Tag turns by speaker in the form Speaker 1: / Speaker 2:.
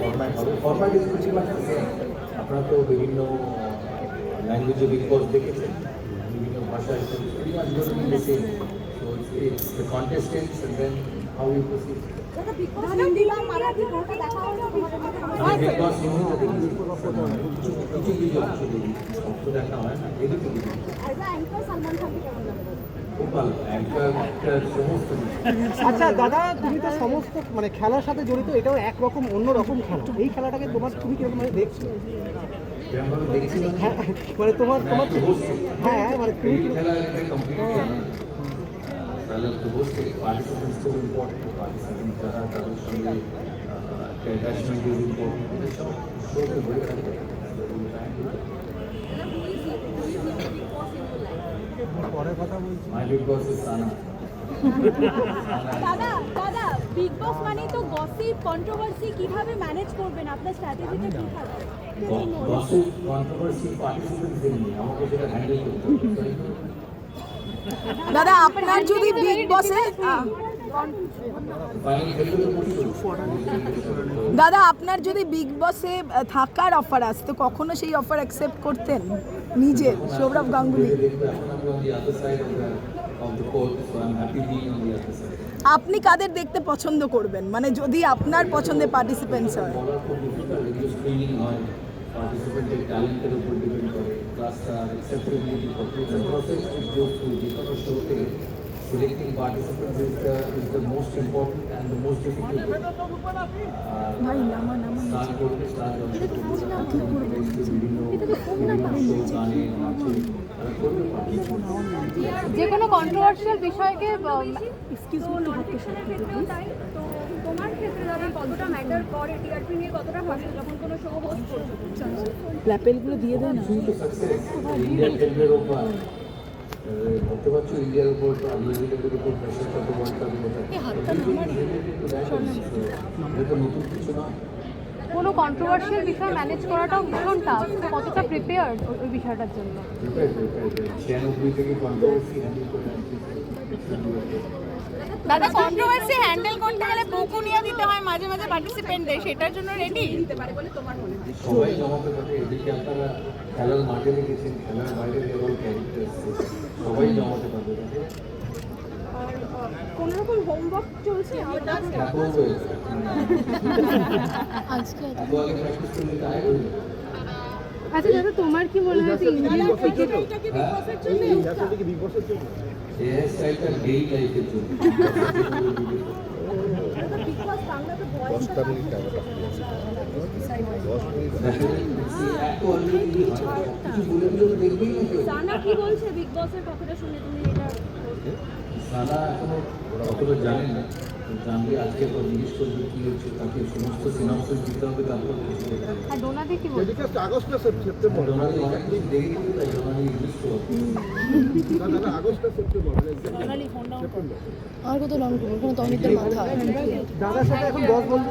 Speaker 1: Format হবে। Format is pretty much the same. আপনারা তো বিভিন্ন ল্যাঙ্গুয়েজে বিগ বস দেখেছেন, বিভিন্ন ভাষায়, pretty much going to be the same. So it's the contestants and then how you proceed. আমি বিগ বস হিন্দিতে দেখেছি, কিছু কিছু অংশ দেখি, অংশ দেখা হয় না, এদিকে দেখি। খুব ভালো, একটা সমস্ত কিছু।
Speaker 2: আচ্ছা দাদা, তুমি তো সমস্ত মানে খেলার সাথে জড়িত, এটাও একরকম অন্যরকম খেলা। এই খেলাটাকে তুমি কিরকম মানে দেখছো?
Speaker 1: যেমন দেখছি
Speaker 2: হ্যাঁ, মানে তোমার হ্যাঁ মানে তুমি
Speaker 1: এই খেলা একটা কম্পিটিশন, তাহলে তো বলতে পার্টিসিপেন্টস খুব ইম্পর্টেন্ট। পার্টিসিপেন্ট যারা, তাদের সঙ্গে একটা অ্যাটাচমেন্ট ইজ ইম্পর্টেন্ট। এটা সব শোকে বলে রাখতে হবে।
Speaker 2: পরে কথা বলছি।
Speaker 1: মাই বিগ বস ইজ সানা।
Speaker 3: দাদা বিগ বস মানেই তো গসিপ, কন্ট্রোভার্সি, কিভাবে ম্যানেজ করবেন? আপনার স্ট্র্যাটেজিটা কি থাকবে?
Speaker 1: গসিপ, কন্ট্রোভার্সি পার্টিসিপেন্টদের নিয়ে আমাকে সেটা হ্যান্ডেল করতে হবে।
Speaker 4: দাদা আপনার যদি বিগ বসে
Speaker 1: ফাইনাল খেলতে তো প্রচুর।
Speaker 4: দাদা আপনার যদি বিগ বসে থাকার অফার আসতো, কখনো সেই অফার অ্যাকসেপ্ট করতেন নিজে সৌরভ গাঙ্গুলি?
Speaker 1: দেখবে এখন আমি on the other side of the court, so I'm happy being on the other side.
Speaker 4: আপনি কাদের দেখতে পছন্দ করবেন, মানে যদি আপনার পছন্দের পার্টিসিপেন্টস হয়?
Speaker 1: বলা খুব ডিফিকাল্ট, এগুলো স্ক্রিনিং হয়, পার্টিসিপেন্টের ট্যালেন্টের উপর ডিপেন্ড করে, প্লাস তার অ্যাকসেপ্টেবিলিটি কত, প্রসেস ইজ গোজ থ্রু। যে কোনো শোতে selecting participants is the most important and the most difficult.
Speaker 4: ভাই নামা নামা
Speaker 1: স্টার করবে, স্টার বিভিন্ন শো, গানে, নাচে তারা করবে পার্টিসিপেন্ট।
Speaker 5: যে কোনো কন্ট্রোভার্সিয়াল বিষয়কে
Speaker 3: তোমার ক্ষেত্রে দাদা কতটা ম্যাটার করে, টিআরপি নিয়ে কতটা ভাবছো যখন কোনো শো হোস্ট করছো?
Speaker 4: ল্যাপেলগুলো দিয়ে দেন না।
Speaker 1: ইন্ডিয়ান টেন্ডের ওপর ভাবতে পারছো, ইন্ডিয়ার উপর নিউজিল্যান্ডের উপর প্রেশার কত ওয়ার্ল্ড কাপে এটা নতুন কিছু না।
Speaker 5: কোনো কন্ট্রোভার্সিয়াল বিষয় ম্যানেজ করাটাও ভীষণ টাফ। কতটা প্রিপেয়ার্ড ওই বিষয়টার জন্য?
Speaker 1: 96 থেকে কন্ট্রোভার্সি হ্যান্ডেল করে
Speaker 6: দাদা কন্ট্রোভার্সি হ্যান্ডেল করতে গেলে বকুনিয়া দিতে হয় মাঝে মাঝে পার্টিসিপেন্টদের, সেটার জন্য রেডি?
Speaker 1: সবাই জমাতে থাকে। এদিকে আপনারা খেলার মাঠে লিখেছেন, খেলার বাইরে লেভেল ক্যারেক্টার, সবাই জমাতে পারবে।
Speaker 3: কোনো রকম হোমওয়ার্ক চলছে?
Speaker 4: আজকে
Speaker 1: এত আগে প্র্যাকটিস করলে তাই হয়ে যাবে।
Speaker 5: আচ্ছা দাদা, তোমার কি মনে হয় যে
Speaker 1: হেয়ার স্টাইলটা গেই লাইফের জন্য।
Speaker 3: সানা কি বলছে বিগ বসের কথাটা শুনে তুমি? এটা
Speaker 1: সানা এখনো অতটা জানে না, জানলে আজকে তো জিজ্ঞেস করবে কি হচ্ছে, তাকে সমস্ত সিনাপসিস দিতে হবে, তারপর কিছু করতে হবে।
Speaker 5: আর ডোনাদি কি বলছে?
Speaker 1: ডোনালি অনেক কিছু দেখে কিন্তু তাই ডোনালি ইংলিশ তো
Speaker 4: আর কত লং করবো, কোনো তো অনেকটা মাথা।
Speaker 2: দাদার সাথে এখন বস বলতে